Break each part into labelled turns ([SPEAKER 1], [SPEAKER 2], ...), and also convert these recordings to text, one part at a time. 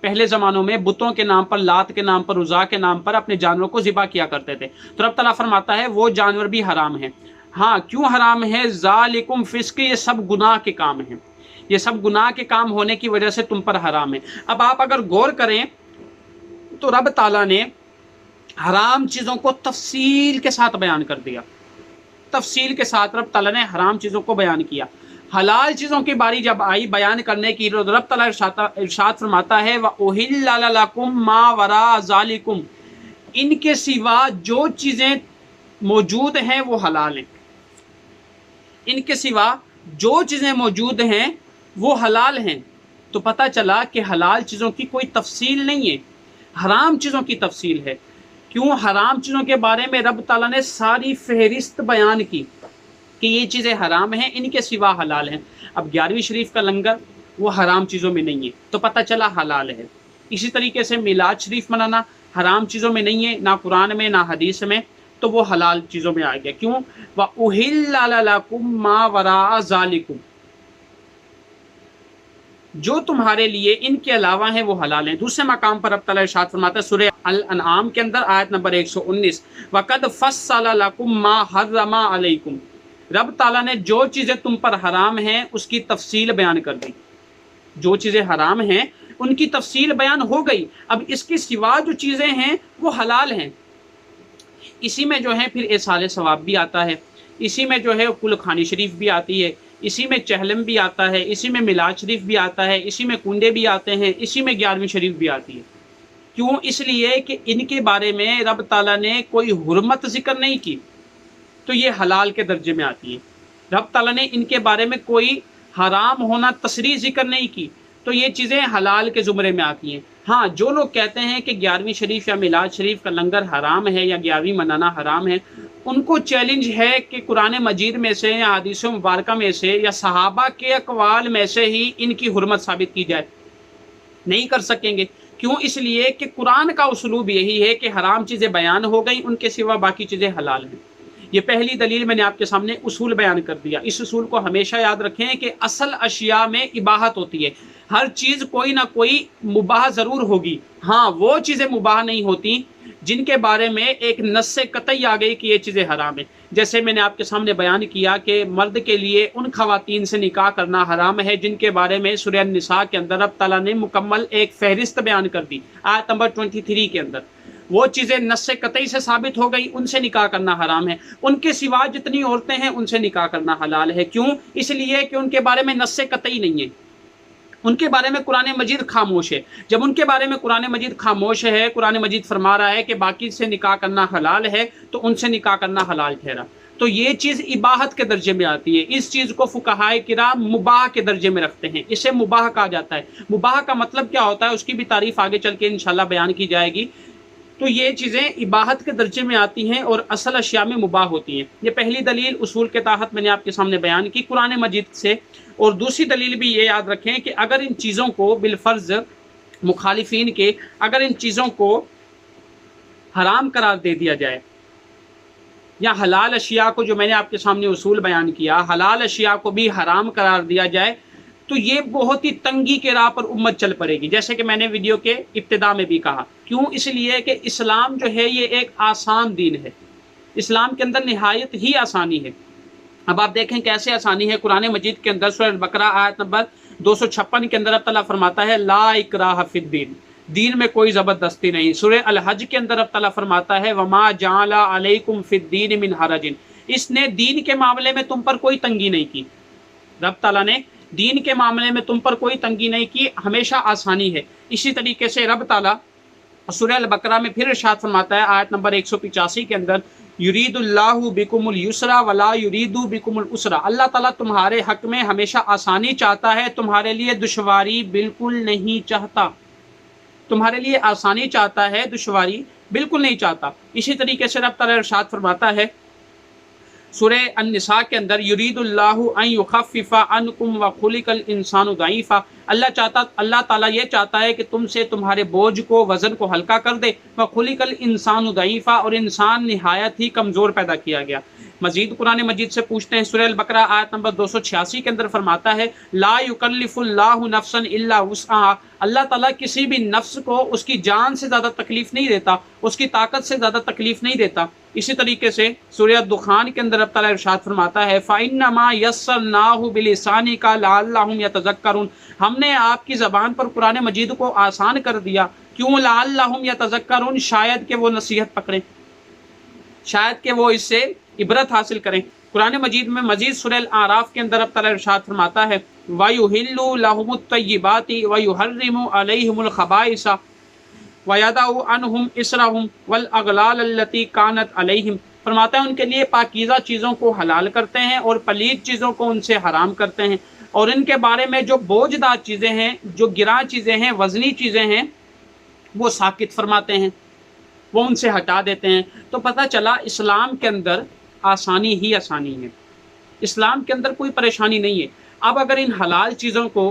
[SPEAKER 1] پہلے زمانوں میں بتوں کے نام پر، لات کے نام پر، عزا کے نام پر اپنے جانوروں کو ذبح کیا کرتے تھے، تو رب تعالیٰ فرماتا ہے وہ جانور بھی حرام ہیں۔ ہاں کیوں حرام ہے؟ ذالکم فسق، یہ سب گناہ کے کام ہیں، یہ سب گناہ کے کام ہونے کی وجہ سے تم پر حرام ہے۔ اب آپ اگر غور کریں تو رب تعالیٰ نے حرام چیزوں کو تفصیل کے ساتھ بیان کر دیا، تفصیل کے ساتھ رب تعالیٰ نے حرام چیزوں کو بیان کیا۔ حلال چیزوں کی باری جب آئی بیان کرنے کی، رب تعالیٰ ارشاد فرماتا ہے وَأُحِلَّ لَكُم مَّا وَرَاءَ ذَلِكُم، ان کے سوا جو چیزیں موجود ہیں وہ حلال ہیں، ان کے سوا جو چیزیں موجود ہیں وہ حلال ہیں۔ تو پتہ چلا کہ حلال چیزوں کی کوئی تفصیل نہیں ہے، حرام چیزوں کی تفصیل ہے۔ کیوں؟ حرام چیزوں کے بارے میں رب تعالیٰ نے ساری فہرست بیان کی کہ یہ چیزیں حرام ہیں، ان کے سوا حلال ہیں۔ اب 11ویں شریف کا لنگر وہ حرام چیزوں میں نہیں ہے، تو پتہ چلا حلال ہے۔ اسی طریقے سے میلاد شریف منانا حرام چیزوں میں نہیں ہے، نہ قرآن میں نہ حدیث میں، تو وہ حلال چیزوں میں آ گیا۔ کیوں؟ وَأُحِلَّ لَكُم مَّا وَرَاءَ ذَلِكُم، جو تمہارے لیے ان کے علاوہ ہیں وہ حلال ہیں۔ دوسرے مقام پر رب تعالیٰ ارشاد فرماتا ہے سورہ الانعام کے اندر آیت نمبر 119، وَقَدْ فَصَّلَ لَكُم مَّا حَرَّمَ عَلَيْكُم، رب تعالیٰ نے جو چیزیں تم پر حرام ہیں اس کی تفصیل بیان کر دی، جو چیزیں حرام ہیں ان کی تفصیل بیان ہو گئی۔ اب اس کے سوا جو چیزیں ہیں وہ حلال ہیں۔ اسی میں جو ہے پھر اِیصال ثواب بھی آتا ہے، اسی میں جو ہے کل خانی شریف بھی آتی ہے، اسی میں چہلم بھی آتا ہے، اسی میں میلاد شریف بھی آتا ہے، اسی میں کنڈے بھی آتے ہیں، اسی میں 11ویں شریف بھی آتی ہے۔ کیوں؟ اس لیے کہ ان کے بارے میں رب تعالیٰ نے کوئی حرمت ذکر نہیں کی، تو یہ حلال کے درجے میں آتی ہے۔ رب تعالیٰ نے ان کے بارے میں کوئی حرام ہونا تصریح ذکر نہیں کی، تو یہ چیزیں حلال کے زمرے میں آتی ہیں۔ ہاں جو لوگ کہتے ہیں کہ 11ویں شریف یا میلاد شریف کا لنگر حرام ہے یا 11ویں منانا حرام ہے، ان کو چیلنج ہے کہ قرآن مجید میں سے یا حدیث مبارکہ میں سے یا صحابہ کے اقوال میں سے ہی ان کی حرمت ثابت کی جائے، نہیں کر سکیں گے۔ کیوں؟ اس لیے کہ قرآن کا اسلوب یہی ہے کہ حرام چیزیں بیان ہو گئیں، ان کے سوا باقی چیزیں حلال ہیں۔ یہ پہلی دلیل میں نے آپ کے سامنے اصول بیان کر دیا۔ اس اصول کو ہمیشہ یاد رکھیں کہ اصل اشیاء میں اباحت ہوتی ہے، ہر چیز کوئی نہ کوئی مباح ضرور ہوگی۔ ہاں وہ چیزیں مباح نہیں ہوتی جن کے بارے میں ایک نص قطعی آ گئی کہ یہ چیزیں حرام ہیں۔ جیسے میں نے آپ کے سامنے بیان کیا کہ مرد کے لیے ان خواتین سے نکاح کرنا حرام ہے جن کے بارے میں سورہ النساء کے اندر رب تعالیٰ نے مکمل ایک فہرست بیان کر دی آیت نمبر 23 کے اندر۔ وہ چیزیں نص قطعی سے ثابت ہو گئی، ان سے نکاح کرنا حرام ہے۔ ان کے سوا جتنی عورتیں ہیں ان سے نکاح کرنا حلال ہے۔ کیوں؟ اس لیے کہ ان کے بارے میں نص قطعی نہیں ہے، ان کے بارے میں قرآن مجید خاموش ہے۔ جب ان کے بارے میں قرآن مجید خاموش ہے، قرآن مجید فرما رہا ہے کہ باقی سے نکاح کرنا حلال ہے، تو ان سے نکاح کرنا حلال ٹھہرا۔ تو یہ چیز اباحت کے درجے میں آتی ہے۔ اس چیز کو فقہائے کرام مباح کے درجے میں رکھتے ہیں، اسے مباح کہا جاتا ہے۔ مباح کا مطلب کیا ہوتا ہے اس کی بھی تعریف آگے چل کے انشاءاللہ بیان کی جائے گی۔ تو یہ چیزیں اباحت کے درجے میں آتی ہیں اور اصل اشیاء میں مباح ہوتی ہیں۔ یہ پہلی دلیل اصول کے تحت میں نے آپ کے سامنے بیان کی قرآن مجید سے۔ اور دوسری دلیل بھی یہ یاد رکھیں کہ اگر ان چیزوں کو بالفرض مخالفین کے اگر ان چیزوں کو حرام قرار دے دیا جائے، یا حلال اشیاء کو، جو میں نے آپ کے سامنے اصول بیان کیا، حلال اشیاء کو بھی حرام قرار دیا جائے، تو یہ بہت ہی تنگی کے راہ پر امت چل پڑے گی، جیسے کہ میں نے ویڈیو کے ابتدا میں بھی کہا۔ کیوں؟ اس لیے کہ اسلام جو ہے یہ ایک آسان دین ہے، اسلام کے اندر نہایت ہی آسانی ہے۔ اب آپ دیکھیں کیسے آسانی ہے۔ قرآن مجید کے اندر سورہ البقرہ آیت نمبر 256 کے اندر اللہ تعالیٰ فرماتا ہے لا اکراہ فی الدین، دین میں کوئی زبردستی نہیں۔ سورہ الحج کے اندر اللہ تعالیٰ فرماتا ہے وما جعل علیکم فی الدین من حرج، اس نے دین کے معاملے میں تم پر کوئی تنگی نہیں کی۔ رب تعالیٰ نے دین کے معاملے میں تم پر کوئی تنگی نہیں کی، ہمیشہ آسانی ہے۔ اسی طریقے سے رب تعالیٰ سورہ البقرہ میں پھر ارشاد فرماتا ہے آیت نمبر 185 کے اندر یرید اللہ بکم اليسر ولا یرید بکم العسر، اللہ تعالیٰ تمہارے حق میں ہمیشہ آسانی چاہتا ہے، تمہارے لیے دشواری بالکل نہیں چاہتا۔ تمہارے لیے آسانی چاہتا ہے، دشواری بالکل نہیں چاہتا۔ اسی طریقے سے رب تعالیٰ ارشاد فرماتا ہے سورہ النساء کے اندر یرید اللہ ان یخفف عنکم وخلق الانسان ضعیفا، اللہ تعالیٰ یہ چاہتا ہے کہ تم سے تمہارے بوجھ کو، وزن کو ہلکا کر دے۔ وخلق الانسان ضعیفا، اور انسان نہایت ہی کمزور پیدا کیا گیا۔ مزید قرآن مجید سے پوچھتے ہیں، سورہ البقرہ آیت نمبر 286 کے اندر فرماتا ہے لا یکلف اللہ نفسا الا وسعها، اللہ تعالیٰ کسی بھی نفس کو اس کی جان سے زیادہ تکلیف نہیں دیتا، اس کی طاقت سے زیادہ تکلیف نہیں دیتا۔ اسی طریقے سے سورہ دخان کے اندر اللہ تعالیٰ ارشاد فرماتا ہے فَإِنَّمَا يَسَّرْنَاهُ بِلِسَانِكَ لَعَلَّهُمْ يَتَذَكَّرُونَ، ہم نے آپ کی زبان پر قرآن مجید کو آسان کر دیا، کیوں؟ لَعَلَّهُمْ يَتَذَكَّرُونَ، شاید کہ وہ نصیحت پکڑیں، شاید کہ وہ اس سے عبرت حاصل کریں۔ قرآن مجید میں مزید سورہ الاعراف کے اندر اب تعالیٰ ارشاد فرماتا ہے وَيُحِلُّ لَهُمُ الطَّيِّبَاتِ وَيُحَرِّمُ عَلَيْهِمُ الْخَبَائِثَ وَيَضَعُ عَنْهُمْ إِصْرَهُمْ وَالْأَغْلَالَ الَّتِي كَانَتْ عَلَيْهِمْ، فرماتا ہے ان کے لیے پاکیزہ چیزوں کو حلال کرتے ہیں اور پلید چیزوں کو ان سے حرام کرتے ہیں، اور ان کے بارے میں جو بوجھ دار چیزیں ہیں، جو گراں چیزیں ہیں، وزنی چیزیں ہیں، وہ ساکت فرماتے ہیں، وہ ان سے ہٹا دیتے ہیں۔ تو پتہ چلا اسلام کے اندر آسانی ہی آسانی ہے، اسلام کے اندر کوئی پریشانی نہیں ہے۔ اب اگر ان حلال چیزوں کو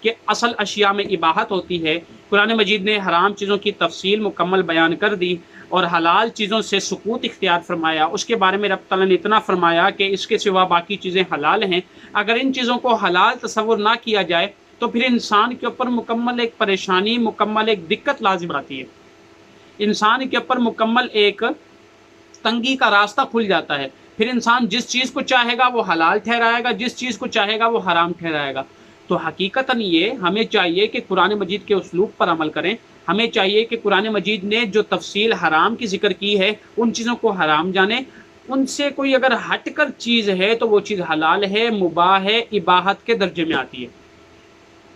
[SPEAKER 1] کہ اصل اشیاء میں اباحت ہوتی ہے، قرآن مجید نے حرام چیزوں کی تفصیل مکمل بیان کر دی اور حلال چیزوں سے سکوت اختیار فرمایا، اس کے بارے میں رب تعالیٰ نے اتنا فرمایا کہ اس کے سوا باقی چیزیں حلال ہیں، اگر ان چیزوں کو حلال تصور نہ کیا جائے تو پھر انسان کے اوپر مکمل ایک پریشانی، مکمل ایک دقت لازم آتی ہے، انسان کے اوپر مکمل ایک تنگی کا راستہ کھل جاتا ہے، پھر انسان جس چیز کو چاہے گا وہ حلال ٹھہرائے گا، جس چیز کو چاہے گا وہ حرام ٹھہرائے گا۔ تو حقیقتاً یہ ہمیں چاہیے کہ قرآن مجید کے اسلوب پر عمل کریں، ہمیں چاہیے کہ قرآن مجید نے جو تفصیل حرام کی ذکر کی ہے ان چیزوں کو حرام جانیں، ان سے کوئی اگر ہٹ کر چیز ہے تو وہ چیز حلال ہے، مباح ہے، اباحت کے درجے میں آتی ہے۔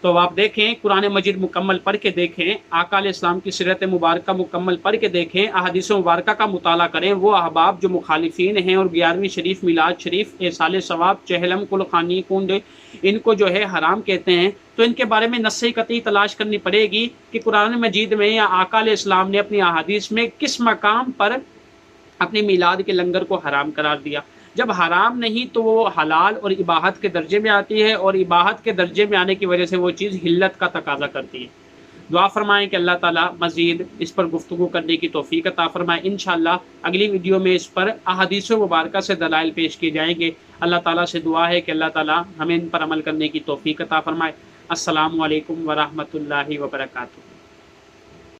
[SPEAKER 1] تو آپ دیکھیں قرآن مجید مکمل پڑھ کے دیکھیں، آقا علیہ السلام کی سیرت مبارکہ مکمل پڑھ کے دیکھیں، احادیث مبارکہ کا مطالعہ کریں۔ وہ احباب جو مخالفین ہیں اور 11ویں شریف، میلاد شریف، ایصال ثواب، چہلم، کل خانی، کنڈ ان کو جو ہے حرام کہتے ہیں، تو ان کے بارے میں نص قطعی تلاش کرنی پڑے گی کہ قرآن مجید میں یا آقا علیہ السلام نے اپنی احادیث میں کس مقام پر اپنے میلاد کے لنگر کو حرام قرار دیا۔ جب حرام نہیں تو وہ حلال اور اباحت کے درجے میں آتی ہے، اور اباحت کے درجے میں آنے کی وجہ سے وہ چیز حلت کا تقاضا کرتی ہے۔ دعا فرمائیں کہ اللہ تعالیٰ مزید اس پر گفتگو کرنے کی توفیق عطا فرمائے۔ انشاءاللہ اگلی ویڈیو میں اس پر احادیث مبارکہ سے دلائل پیش کیے جائیں گے۔ اللہ تعالیٰ سے دعا ہے کہ اللہ تعالیٰ ہمیں ان پر عمل کرنے کی توفیق عطا فرمائے۔ السلام علیکم ورحمۃ اللہ وبرکاتہ۔